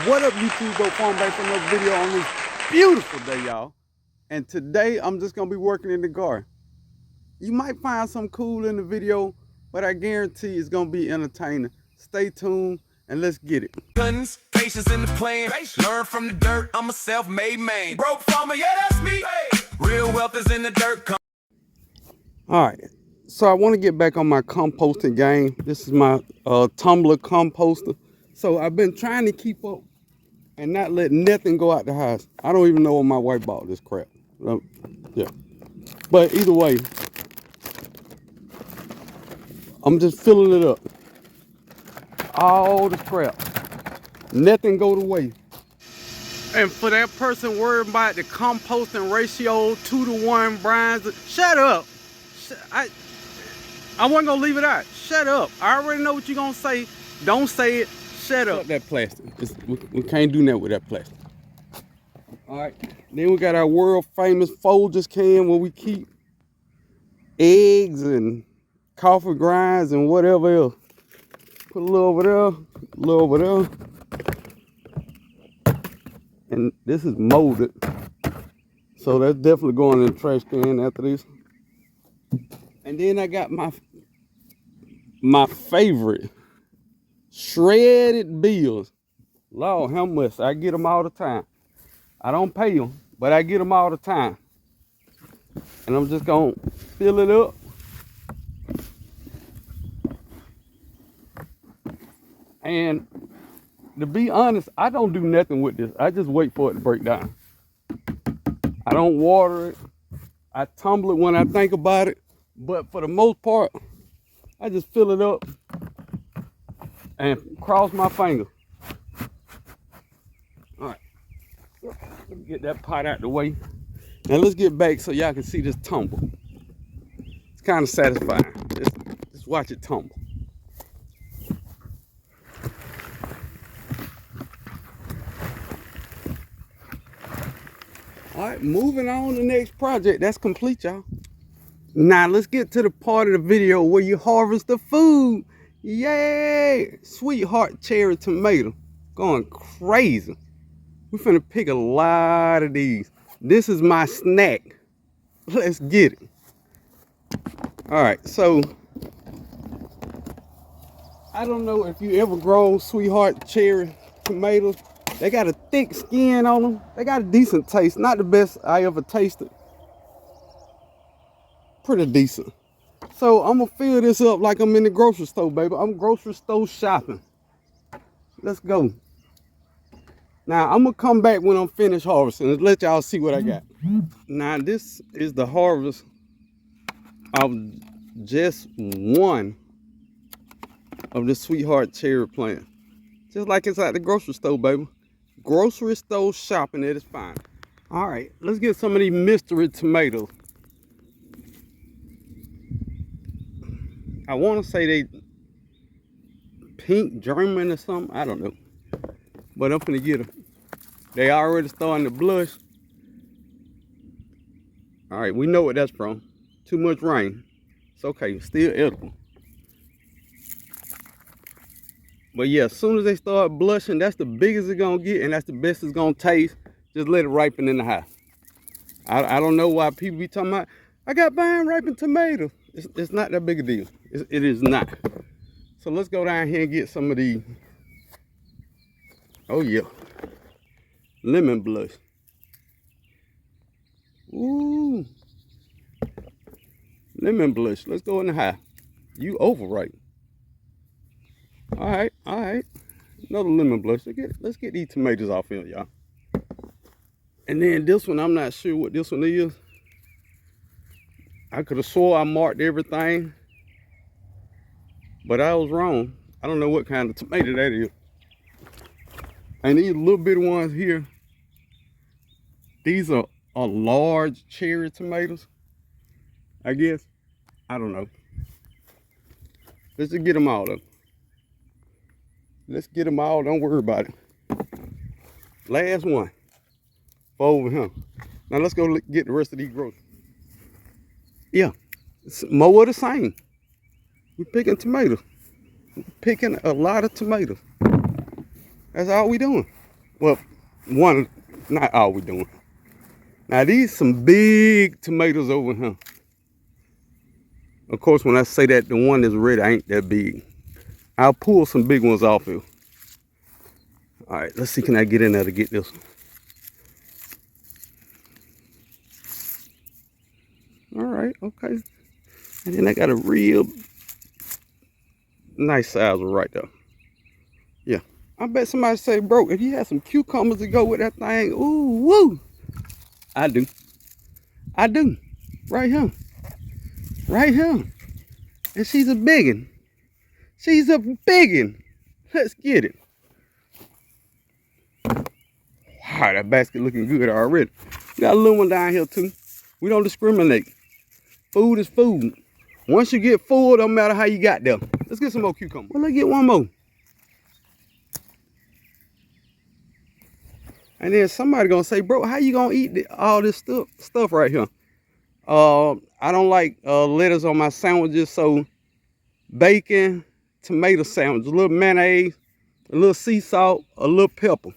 What up, YouTube? Go Farm back for another video on this beautiful day, y'all. And today I'm just gonna be working in the garden. You might find something cool in the video, but I guarantee it's gonna be entertaining. Stay tuned and let's get it. Guns, patience in the plan. Learn from the dirt. I'm a self-made man. Broke farmer, yeah, that's me. Real wealth is in the dirt. All right, so I want to get back on my composting game. This is my tumbler composter. So I've been trying to keep up and not let nothing go out the house. I don't even know where my wife bought this crap. Yeah, but either way, I'm just filling it up. All the crap, nothing go to waste. And for that person worried about the composting ratio 2-to-1 brines, shut up. I wasn't gonna leave it out. Shut up. I already know what you're gonna say. Don't say it. Shut up. That plastic. We can't do that with that plastic. All right. Then we got our world famous Folgers can where we keep eggs and coffee grinds and whatever else. Put a little over there, a little over there. And this is molded. So that's definitely going in the trash can after this. And then I got my favorite shredded bills. Lord, how much? I get them all the time. I don't pay them, but I get them all the time. And I'm just gonna fill it up. And to be honest, I don't do nothing with this. I just wait for it to break down. I don't water it. I tumble it when I think about it. But for the most part, I just fill it up and cross my finger. All right, let me get that pot out the way. Now let's get back so y'all can see this tumble. It's kind of satisfying. Just watch it tumble. All right, moving on to the next project. That's complete, y'all. Now let's get to the part of the video where you harvest the food. Yay! Sweetheart cherry tomato. Going crazy. We're finna pick a lot of these. This is my snack. Let's get it. All right, so I don't know if you ever grown sweetheart cherry tomatoes. They got a thick skin on them. They got a decent taste. Not the best I ever tasted. Pretty decent. So I'm gonna fill this up like I'm in the grocery store, baby. I'm grocery store shopping. Let's go. Now I'm gonna come back when I'm finished harvesting and let y'all see what I got. Now this is the harvest of just one of the sweetheart cherry plant. Just like it's at the grocery store, baby. Grocery store shopping at its finest. All right, let's get some of these mystery tomatoes. I want to say they pink German or something. I don't know. But I'm gonna get them. They already starting to blush. All right, we know what that's from. Too much rain. It's okay, still edible. But yeah, as soon as they start blushing, that's the biggest it's gonna get and that's the best it's gonna taste. Just let it ripen in the house. I don't know why people be talking about, I got vine ripened tomatoes. It's not that big a deal. It is not. So let's go down here and get some of these. Oh yeah, lemon blush. Ooh, lemon blush. Let's go in the house. You overripe. All right, all right. Another lemon blush. Let's get these tomatoes off here, y'all. And then this one, I'm not sure what this one is. I could have swore I marked everything, but I was wrong. I don't know what kind of tomato that is. And these little bitty ones here, these are large cherry tomatoes, I guess. I don't know. Let's just get them all up. Let's get them all, don't worry about it. Last one for over here. Now let's go get the rest of these groceries. Yeah, it's more of the same. We're picking tomatoes. We're picking a lot of tomatoes. That's all we doing. Well, one, not all we doing. Now these some big tomatoes over here. Of course, when I say that the one that's ready ain't that big, I'll pull some big ones off here. All right, let's see, can I get in there to get this one? All right, okay. And then I got a real nice size one right there. Yeah, I bet somebody say, bro, if you had some cucumbers to go with that thing, ooh, woo. I do. I do. Right here. Right here. And she's a biggin. She's a biggin. Let's get it. Wow, that basket looking good already. We got a little one down here too. We don't discriminate. Food is food. Once you get full, don't matter how you got there. Let's get some more cucumbers. Well, let's get one more. And then somebody gonna say, bro, how you gonna eat all this stuff right here? I don't like lettuce on my sandwiches, so bacon, tomato sandwich, a little mayonnaise, a little sea salt, a little pepper,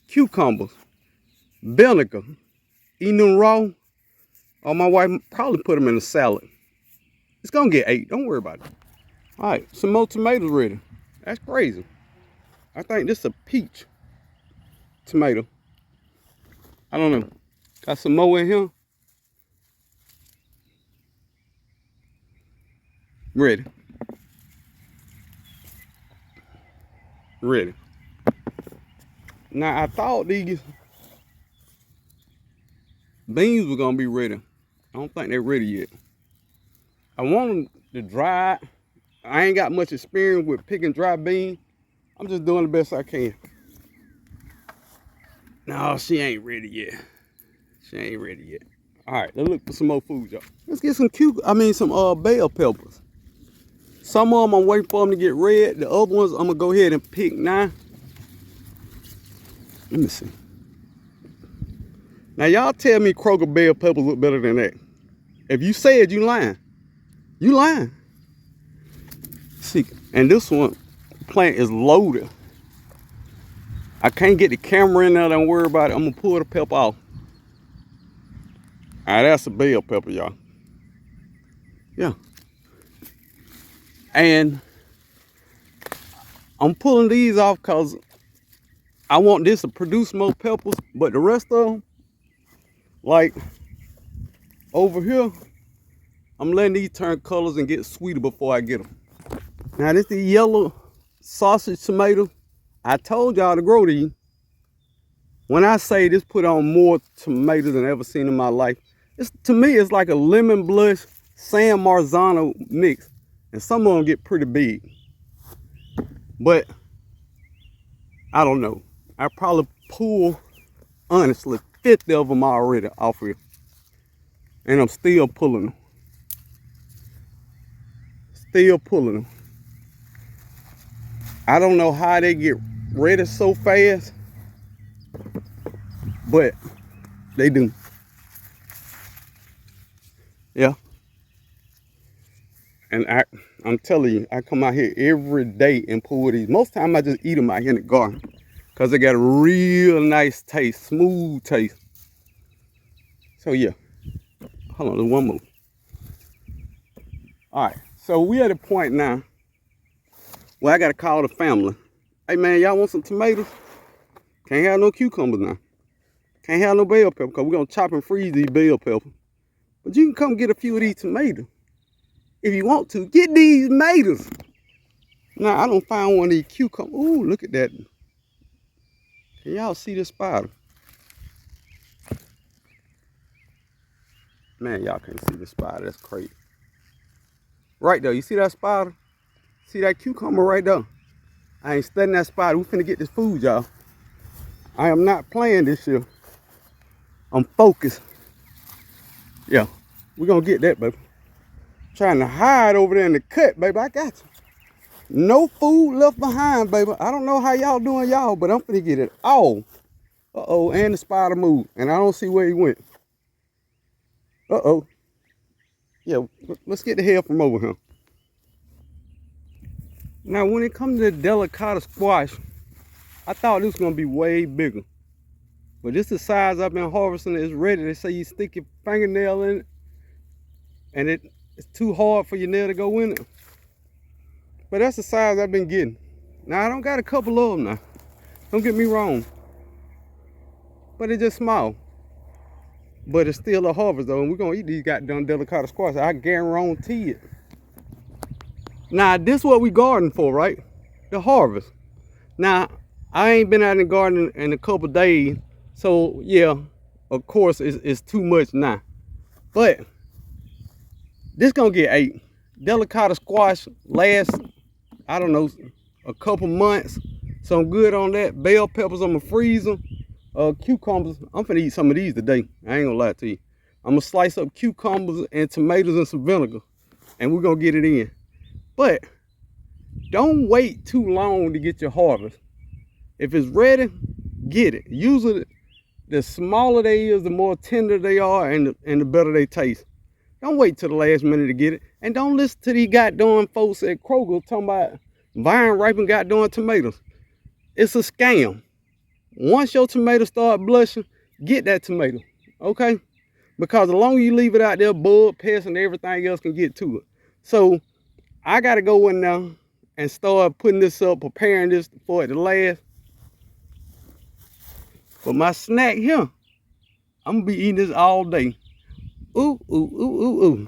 cucumbers, vinegar, eating them raw, or my wife probably put them in a salad. It's gonna get ate, don't worry about it. All right, some more tomatoes ready. That's crazy. I think this is a peach tomato. I don't know. Got some more in here. Ready. Ready. Now I thought these beans were gonna be ready. I don't think they're ready yet. I want them to dry. I ain't got much experience with picking dry beans. I'm just doing the best I can. No, she ain't ready yet. She ain't ready yet. All right, let's look for some more food, y'all. Let's get some some bell peppers. Some of them I'm waiting for them to get red. The other ones I'm gonna go ahead and pick now. Let me see. Now y'all tell me Kroger bell peppers look better than that. If you said you lying. You lying. See, and this one plant is loaded. I can't get the camera in there, don't worry about it. I'm gonna pull the pepper off. All right, that's a bell pepper, y'all. Yeah. And I'm pulling these off because I want this to produce more peppers, but the rest of them, like over here, I'm letting these turn colors and get sweeter before I get them. Now this is the yellow sausage tomato. I told y'all to grow these. When I say this put on more tomatoes than I ever seen in my life, to me it's like a lemon blush San Marzano mix. And some of them get pretty big. But I don't know. I probably pull, honestly, 50 of them already off here. And I'm still pulling them. Still pulling them. I don't know how they get ready so fast, but they do. Yeah. And I'm telling you, I come out here every day and pull these. Most time I just eat them out here in the garden because they got a real nice taste, smooth taste. So yeah, hold on, there's one more. All right, so we at a point now where I got to call the family. Hey man, y'all want some tomatoes? Can't have no cucumbers now. Can't have no bell pepper because we're going to chop and freeze these bell peppers. But you can come get a few of these tomatoes. If you want to, get these tomatoes. Now, I don't find one of these cucumbers. Ooh, look at that. Can y'all see this spider? Man, y'all can't see the spider. That's crazy. Right there, you see that spider? See that cucumber right there? I ain't studying that spider. We finna get this food, y'all. I am not playing this year. I'm focused. Yeah, we're gonna get that, baby. Trying to hide over there in the cut, baby. I got you. No food left behind, baby. I don't know how y'all doing y'all, but I'm finna get it all. Uh-oh, and the spider moved, and I don't see where he went. Uh-oh. Yeah, let's get the hell from over here. Now, when it comes to the delicata squash, I thought this was gonna be way bigger. But this is the size I've been harvesting. It's ready. They say you stick your fingernail in it and it's too hard for your nail to go in it. But that's the size I've been getting. Now I don't got a couple of them now. Don't get me wrong. But it's just small. But it's still a harvest though, and we're gonna eat these goddamn delicata squash. I guarantee it. Now this is what we garden for, right? The harvest. Now I ain't been out in the garden in a couple days, so yeah, of course it's too much now. But this gonna get ate. Delicata squash lasts, I don't know, a couple months. So I'm good on that. Bell peppers, I'm gonna freeze them. Cucumbers, I'm finna eat some of these today. I ain't gonna lie to you. I'm gonna slice up cucumbers and tomatoes and some vinegar, and we're gonna get it in. But don't wait too long to get your harvest. If it's ready, get it. Usually the smaller they is, the more tender they are, and the better they taste. Don't wait till the last minute to get it. And don't listen to these goddamn folks at Kroger talking about vine ripened goddamn tomatoes. It's a scam. Once your tomato start blushing, get that tomato, okay? Because the longer you leave it out there, bug, pests, and everything else can get to it. So I gotta go in now and start putting this up, preparing this for it to last. But my snack here, I'm gonna be eating this all day. Ooh, ooh, ooh, ooh, ooh.